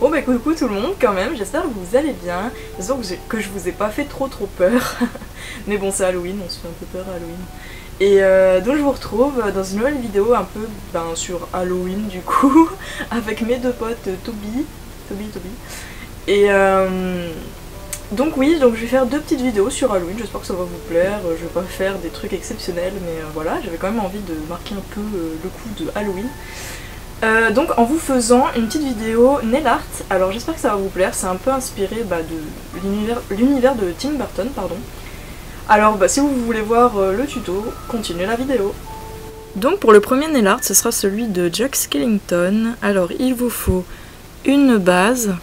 Bon bah coucou tout le monde quand même, j'espère que vous allez bien. J'espère que je vous ai pas fait trop peur. Mais bon c'est Halloween, on se fait un peu peur à Halloween. Et donc je vous retrouve dans une nouvelle vidéo un peu sur Halloween du coup, avec mes deux potes Toby. Et donc oui, donc je vais faire deux petites vidéos sur Halloween, j'espère que ça va vous plaire. Je vais pas faire des trucs exceptionnels mais voilà, j'avais quand même envie de marquer un peu le coup de Halloween. Donc en vous faisant une petite vidéo nail art, alors j'espère que ça va vous plaire, c'est un peu inspiré de l'univers de Tim Burton, pardon. Alors si vous voulez voir le tuto, continuez la vidéo. Donc pour le premier nail art, ce sera celui de Jack Skellington. Alors il vous faut une base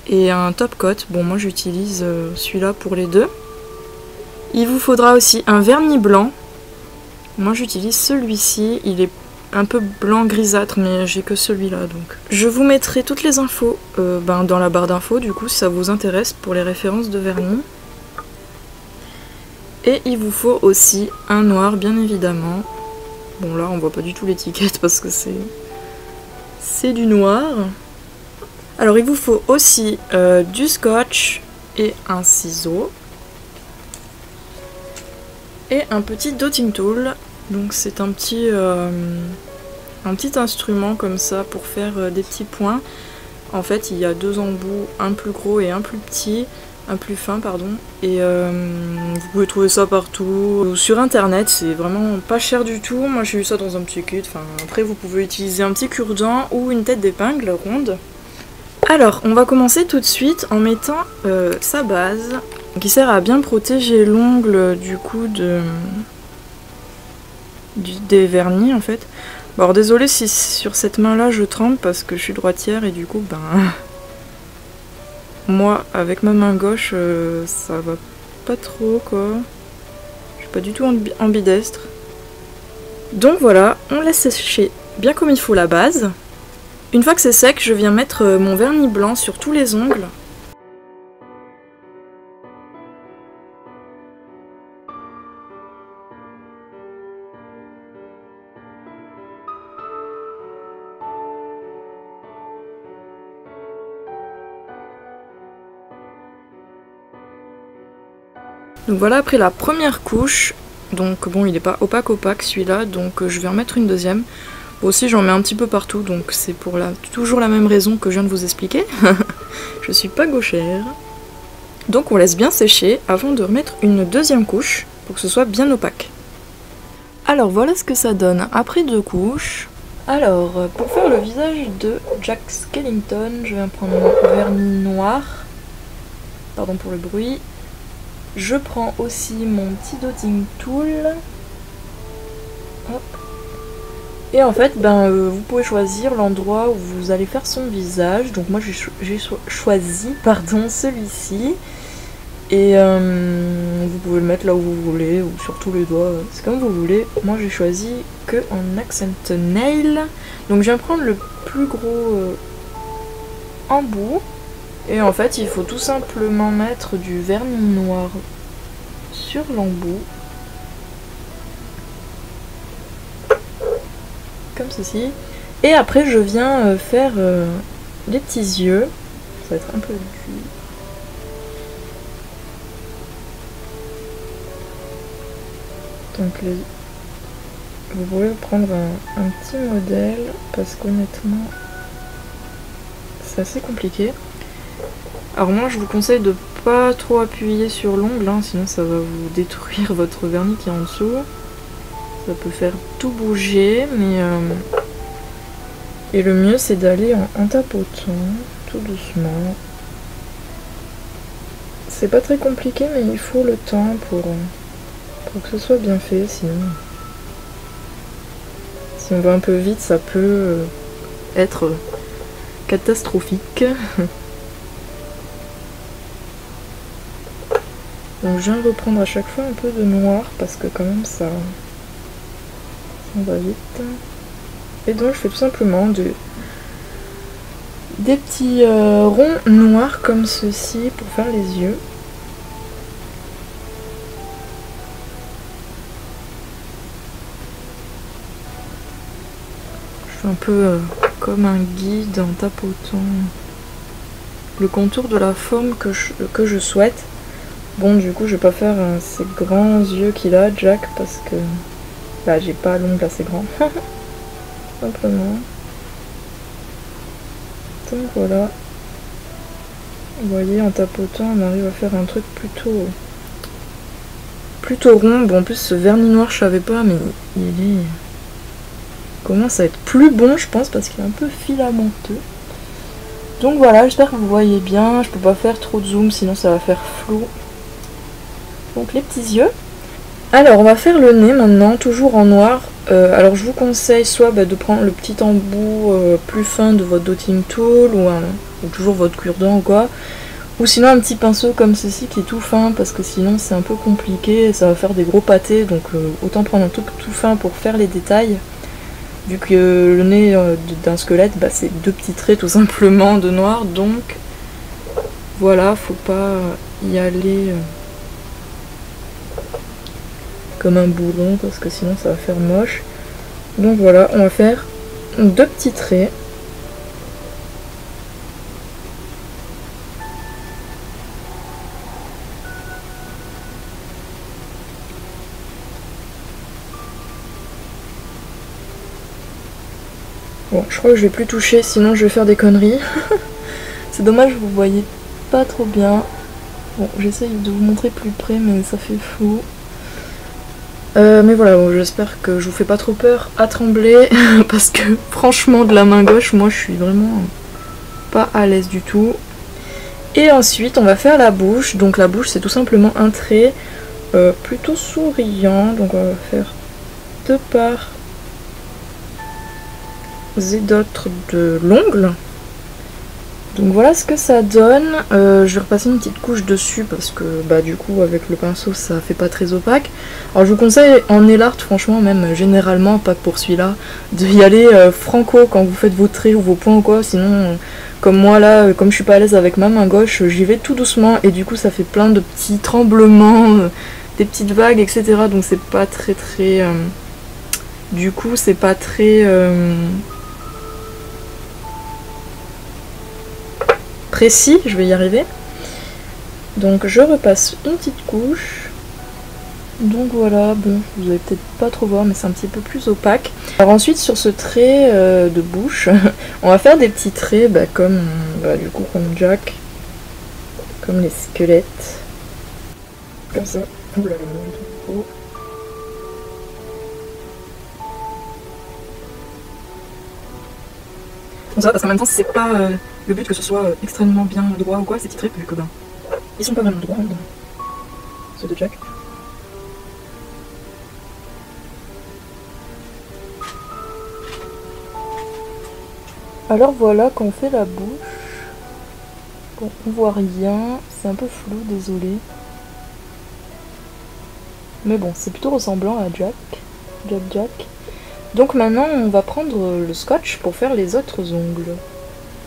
et un top coat, bon moi j'utilise celui-là pour les deux. Il vous faudra aussi un vernis blanc, moi j'utilise celui-ci, il est un peu blanc grisâtre mais j'ai que celui-là donc. Je vous mettrai toutes les infos dans la barre d'infos du coup si ça vous intéresse pour les références de vernis. Et il vous faut aussi un noir bien évidemment. Bon là on voit pas du tout l'étiquette parce que c'est du noir. Alors il vous faut aussi du scotch et un ciseau. Et un petit dotting tool. Donc c'est un petit instrument comme ça pour faire des petits points. En fait il y a deux embouts, un plus gros et un plus petit, un plus fin pardon. Et vous pouvez trouver ça partout. Sur internet c'est vraiment pas cher du tout. Moi j'ai eu ça dans un petit kit. Enfin, après vous pouvez utiliser un petit cure-dent ou une tête d'épingle ronde. Alors on va commencer tout de suite en mettant sa base qui sert à bien protéger l'ongle du coup des vernis en fait. Bon, alors désolé si sur cette main là je tremble parce que je suis droitière et du coup moi avec ma main gauche ça va pas trop quoi. Je suis pas du tout ambidestre. Donc voilà, on laisse sécher bien comme il faut la base. Une fois que c'est sec, je viens mettre mon vernis blanc sur tous les ongles. Donc voilà, après la première couche, donc bon il n'est pas opaque celui-là, donc je vais en mettre une deuxième. Aussi j'en mets un petit peu partout, donc c'est pour toujours la même raison que je viens de vous expliquer. Je suis pas gauchère. Donc on laisse bien sécher avant de remettre une deuxième couche pour que ce soit bien opaque. Alors voilà ce que ça donne après deux couches. Alors pour faire le visage de Jack Skellington, je vais prendre mon vernis noir. Pardon pour le bruit. Je prends aussi mon petit dotting tool. Hop. Et en fait, vous pouvez choisir l'endroit où vous allez faire son visage. Donc moi j'ai choisi celui-ci. Et vous pouvez le mettre là où vous voulez, ou sur tous les doigts, c'est comme vous voulez. Moi j'ai choisi que en accent nail. Donc je viens prendre le plus gros embout. Et en fait il faut tout simplement mettre du vernis noir sur l'embout. Comme ceci. Et après je viens faire les petits yeux. Ça va être un peu dur. Donc vous pouvez prendre un petit modèle parce qu'honnêtement c'est assez compliqué. Alors moi je vous conseille de pas trop appuyer sur l'ongle, sinon ça va vous détruire votre vernis qui est en dessous. Ça peut faire tout bouger, mais et le mieux c'est d'aller en tapotant tout doucement. C'est pas très compliqué mais il faut le temps pour que ce soit bien fait, sinon si on va un peu vite ça peut être catastrophique. Donc je viens de reprendre à chaque fois un peu de noir parce que quand même ça va vite. Et donc je fais tout simplement des petits ronds noirs comme ceci pour faire les yeux. Je fais un peu comme un guide en tapotant le contour de la forme que je souhaite. Bon, du coup, je vais pas faire ces grands yeux qu'il a, Jack, parce que bah, j'ai pas l'ongle assez grand. Simplement. Donc voilà. Vous voyez, en tapotant, on arrive à faire un truc plutôt rond. Bon, en plus, ce vernis noir, je savais pas, mais il commence à être plus bon, je pense, parce qu'il est un peu filamenteux. Donc voilà, j'espère que vous voyez bien. Je peux pas faire trop de zoom, sinon ça va faire flou. Donc les petits yeux. Alors on va faire le nez maintenant, toujours en noir. Alors je vous conseille soit de prendre le petit embout plus fin de votre dotting tool ou toujours votre cure-dent ou quoi. Ou sinon un petit pinceau comme ceci qui est tout fin, parce que sinon c'est un peu compliqué et ça va faire des gros pâtés. Donc autant prendre un truc tout fin pour faire les détails. Vu que le nez d'un squelette, bah, c'est 2 petits traits tout simplement de noir. Donc voilà, faut pas y aller comme un boulon parce que sinon ça va faire moche. Donc voilà, on va faire 2 petits traits. Bon, je crois que je vais plus toucher, sinon je vais faire des conneries. C'est dommage, vous voyez pas trop bien. Bon, j'essaye de vous montrer plus près, mais ça fait flou. Mais voilà, bon, j'espère que je vous fais pas trop peur à trembler, parce que franchement, de la main gauche, moi je suis vraiment pas à l'aise du tout. Et ensuite, on va faire la bouche. Donc la bouche, c'est tout simplement un trait plutôt souriant. Donc on va faire 2 parts et d'autres de l'ongle. Donc voilà ce que ça donne. Je vais repasser une petite couche dessus parce que bah du coup avec le pinceau ça fait pas très opaque. Alors je vous conseille en nail art, franchement, même généralement, pas que pour celui-là, d'y aller franco quand vous faites vos traits ou vos points ou quoi. Sinon comme moi là, comme je suis pas à l'aise avec ma main gauche, j'y vais tout doucement et du coup ça fait plein de petits tremblements, des petites vagues, etc. Donc c'est pas très du coup c'est pas très précis, je vais y arriver. Donc je repasse une petite couche. Donc voilà, bon, vous allez peut-être pas trop voir, mais c'est un petit peu plus opaque. Alors ensuite sur ce trait de bouche, on va faire des petits traits comme du coup comme Jack, comme les squelettes, comme ça. Oula, oh. Comme ça, parce qu'en même temps c'est pas le but que ce soit extrêmement bien droit ou quoi, ces petits traits, vu que ils sont pas vraiment droits, ceux de Jack. Alors voilà qu'on fait la bouche. Bon, on voit rien, c'est un peu flou, désolé. Mais bon, c'est plutôt ressemblant à Jack. Donc maintenant, on va prendre le scotch pour faire les autres ongles.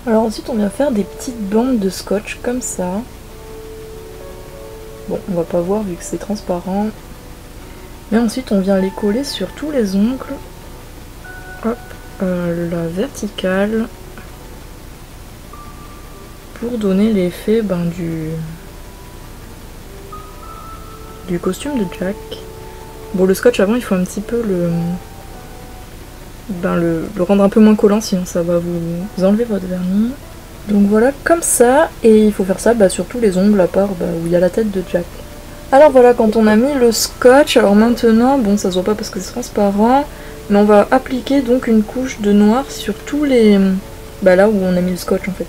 Alors ensuite, on vient faire des petites bandes de scotch comme ça. Bon, on va pas voir vu que c'est transparent. Mais ensuite, on vient les coller sur tous les ongles. Hop, la verticale. Pour donner l'effet du costume de Jack. Bon, le scotch avant, il faut un petit peu le rendre un peu moins collant, sinon ça va vous enlever votre vernis. Donc voilà, comme ça, et il faut faire ça sur tous les ongles à part où il y a la tête de Jack. Alors voilà, quand on a mis le scotch, alors maintenant, bon ça se voit pas parce que c'est transparent, mais on va appliquer donc une couche de noir sur tous les... là où on a mis le scotch en fait,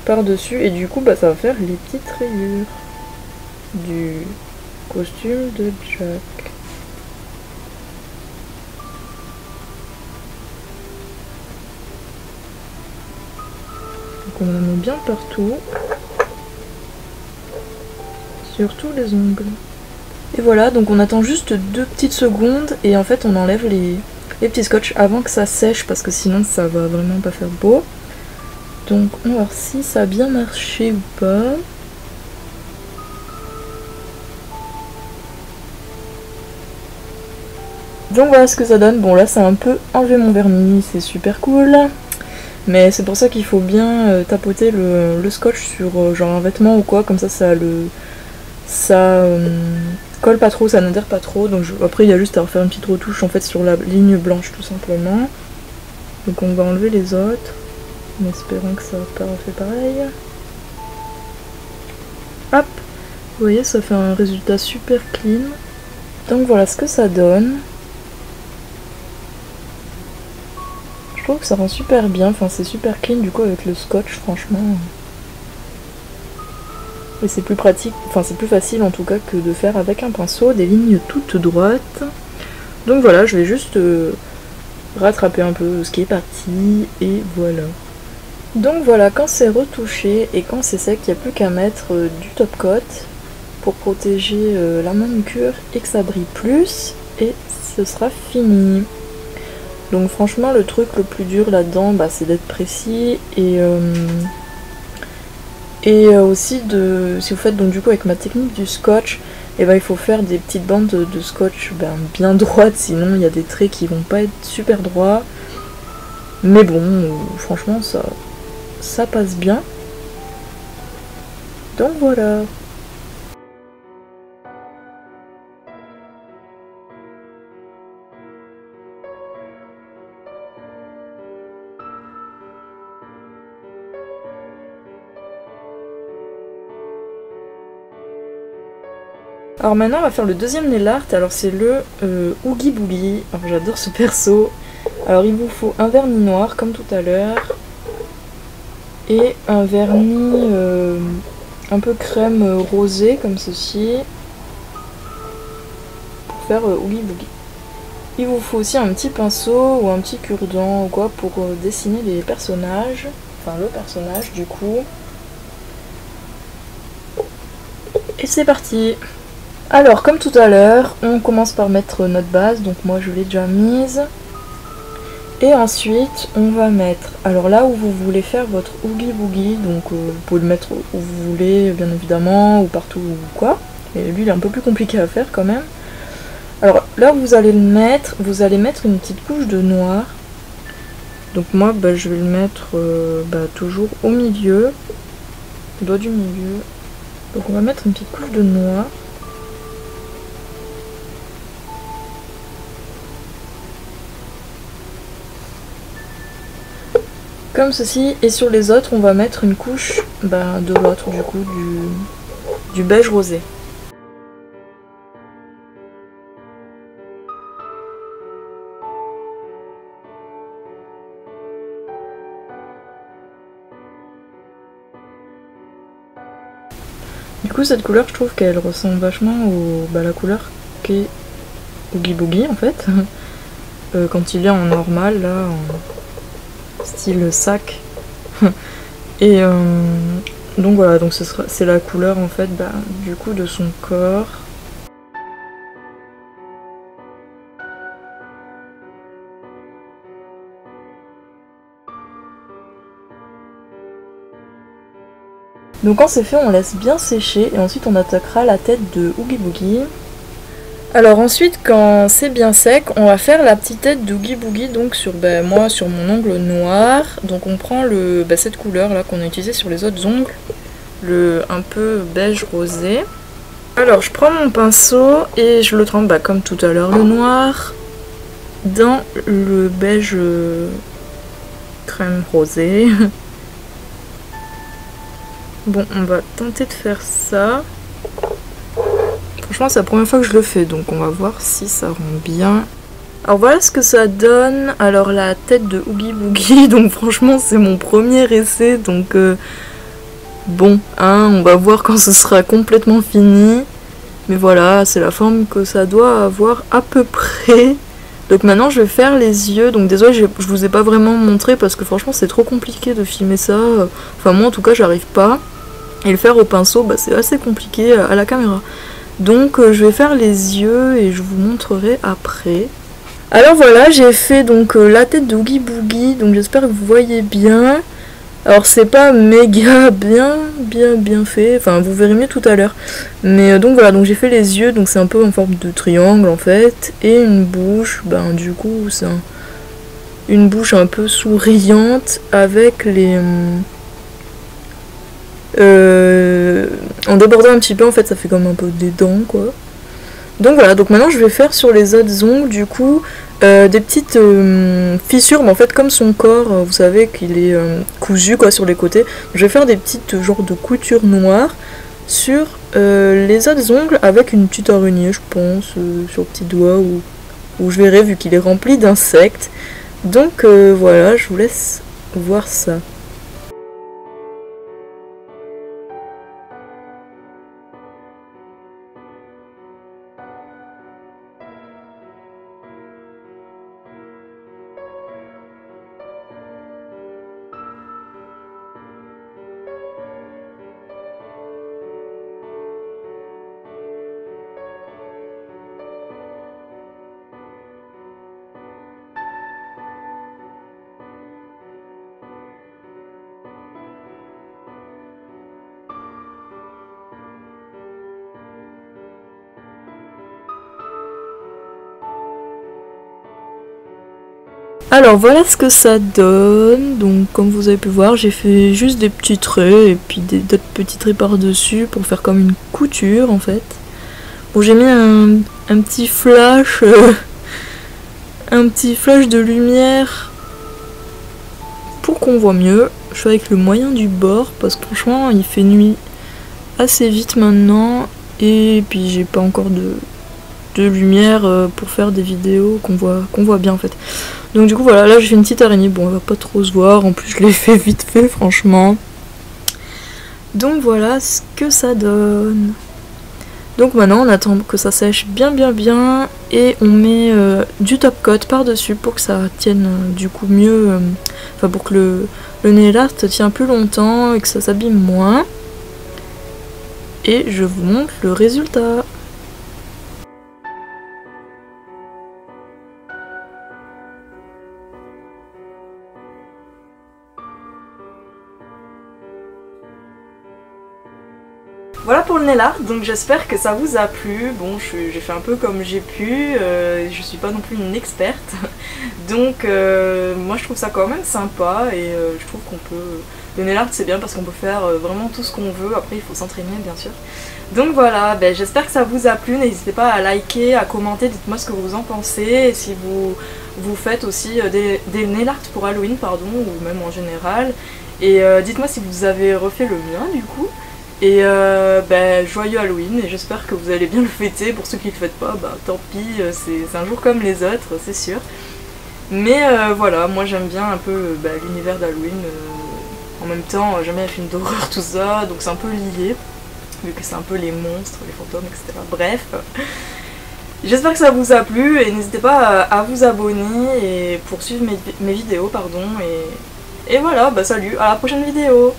par-dessus, et du coup ça va faire les petites rayures du costume de Jack. Donc on la met bien partout, sur tous les ongles. Et voilà, donc on attend juste 2 petites secondes et en fait on enlève les petits scotch avant que ça sèche parce que sinon ça va vraiment pas faire beau. Donc on va voir si ça a bien marché ou pas. Donc voilà ce que ça donne. Bon là ça a un peu enlevé mon vernis, c'est super cool. Mais c'est pour ça qu'il faut bien tapoter le scotch sur genre un vêtement ou quoi, comme ça ça colle pas trop, ça n'adhère pas trop. Donc après il y a juste à refaire une petite retouche en fait sur la ligne blanche tout simplement. Donc on va enlever les autres, en espérant que ça n'a pas fait pareil. Hop, vous voyez, ça fait un résultat super clean. Donc voilà ce que ça donne. Je trouve que ça rend super bien, enfin c'est super clean du coup avec le scotch franchement. Et c'est plus pratique, enfin c'est plus facile en tout cas que de faire avec un pinceau des lignes toutes droites. Donc voilà, je vais juste rattraper un peu ce qui est parti et voilà. Donc voilà, quand c'est retouché et quand c'est sec, il n'y a plus qu'à mettre du top coat pour protéger la manucure et que ça brille plus et ce sera fini. Donc franchement le truc le plus dur là-dedans bah, c'est d'être précis et aussi si vous faites donc du coup avec ma technique du scotch, et ben il faut faire des petites bandes de scotch bien droites, sinon il y a des traits qui vont pas être super droits. Mais bon, franchement ça passe bien. Donc voilà. Alors maintenant on va faire le deuxième nail art, alors c'est le Oogie Boogie. Alors j'adore ce perso. Alors il vous faut un vernis noir comme tout à l'heure et un vernis un peu crème rosé comme ceci pour faire Oogie Boogie. Il vous faut aussi un petit pinceau ou un petit cure-dent ou quoi pour dessiner les personnages, enfin le personnage du coup. Et c'est parti! Alors comme tout à l'heure, on commence par mettre notre base, donc moi je l'ai déjà mise. Et ensuite on va mettre, alors là où vous voulez faire votre Oogie Boogie, donc vous pouvez le mettre où vous voulez bien évidemment, ou partout ou quoi. Et lui il est un peu plus compliqué à faire quand même. Alors là où vous allez le mettre, vous allez mettre une petite couche de noir. Donc moi je vais le mettre toujours au milieu, au doigt du milieu. Donc on va mettre une petite couche de noir. Comme ceci, et sur les autres on va mettre une couche de l'autre du coup du beige rosé. Du coup cette couleur je trouve qu'elle ressemble vachement à la couleur qu'est Oogie Boogie en fait. Quand il est en normal là, en style sac. Et donc voilà, donc c'est la couleur en fait du coup de son corps. Donc quand c'est fait, on laisse bien sécher et ensuite on attaquera la tête de Oogie Boogie. Alors ensuite, quand c'est bien sec, on va faire la petite tête d'Oogie Boogie donc sur moi sur mon ongle noir. Donc on prend cette couleur là qu'on a utilisée sur les autres ongles, le un peu beige rosé. Alors je prends mon pinceau et je le trempe comme tout à l'heure le noir dans le beige crème rosé. Bon, on va tenter de faire ça. Franchement, c'est la première fois que je le fais, donc on va voir si ça rend bien. Alors voilà ce que ça donne. Alors la tête de Oogie Boogie, donc franchement c'est mon premier essai, donc bon, on va voir quand ce sera complètement fini. Mais voilà, c'est la forme que ça doit avoir à peu près. Donc maintenant je vais faire les yeux, donc désolé je vous ai pas vraiment montré parce que franchement c'est trop compliqué de filmer ça. Enfin moi en tout cas j'arrive pas. Et le faire au pinceau c'est assez compliqué à la caméra. Donc je vais faire les yeux et je vous montrerai après. Alors voilà, j'ai fait donc la tête de Oogie Boogie, donc j'espère que vous voyez bien. Alors c'est pas méga bien fait, enfin vous verrez mieux tout à l'heure. Mais donc voilà, donc j'ai fait les yeux, donc c'est un peu en forme de triangle en fait. Et une bouche, du coup c'est une bouche un peu souriante avec les... en débordant un petit peu en fait ça fait comme un peu des dents quoi. Donc voilà, donc maintenant je vais faire sur les autres ongles du coup des petites fissures, mais en fait comme son corps, vous savez qu'il est cousu quoi sur les côtés, je vais faire des petites genres de coutures noires sur les autres ongles avec une petite araignée je pense, sur le petit doigt où je verrai vu qu'il est rempli d'insectes. Donc voilà, je vous laisse voir ça. Alors voilà ce que ça donne, donc comme vous avez pu voir j'ai fait juste des petits traits et puis d'autres petits traits par dessus pour faire comme une couture en fait. Bon j'ai mis un petit flash, un petit flash de lumière pour qu'on voit mieux. Je fais avec le moyen du bord parce que franchement il fait nuit assez vite maintenant et puis j'ai pas encore de lumière pour faire des vidéos qu'on voit bien en fait. Donc du coup voilà, là j'ai fait une petite araignée, bon elle va pas trop se voir, en plus je l'ai fait vite fait franchement. Donc voilà ce que ça donne. Donc maintenant on attend que ça sèche bien et on met du top coat par dessus pour que ça tienne du coup mieux, enfin pour que le nail art tient plus longtemps et que ça s'abîme moins. Et je vous montre le résultat. Voilà pour le nail art, donc j'espère que ça vous a plu. Bon, j'ai fait un peu comme j'ai pu, je suis pas non plus une experte. Donc moi je trouve ça quand même sympa et je trouve qu'on peut... Le nail art c'est bien parce qu'on peut faire vraiment tout ce qu'on veut, après il faut s'entraîner bien sûr. Donc voilà, ben, j'espère que ça vous a plu, n'hésitez pas à liker, à commenter, dites-moi ce que vous en pensez. Et si vous faites aussi des nail art pour Halloween, pardon, ou même en général. Et dites-moi si vous avez refait le mien du coup. Et ben, joyeux Halloween et j'espère que vous allez bien le fêter. Pour ceux qui le fêtent pas, bah tant pis, c'est un jour comme les autres, c'est sûr. Mais voilà, moi j'aime bien un peu l'univers d'Halloween. En même temps, j'aime bien les films d'horreur, tout ça, donc c'est un peu lié, vu que c'est un peu les monstres, les fantômes, etc. Bref, j'espère que ça vous a plu et n'hésitez pas à vous abonner et pour suivre mes vidéos, pardon. Et voilà, bah salut, à la prochaine vidéo.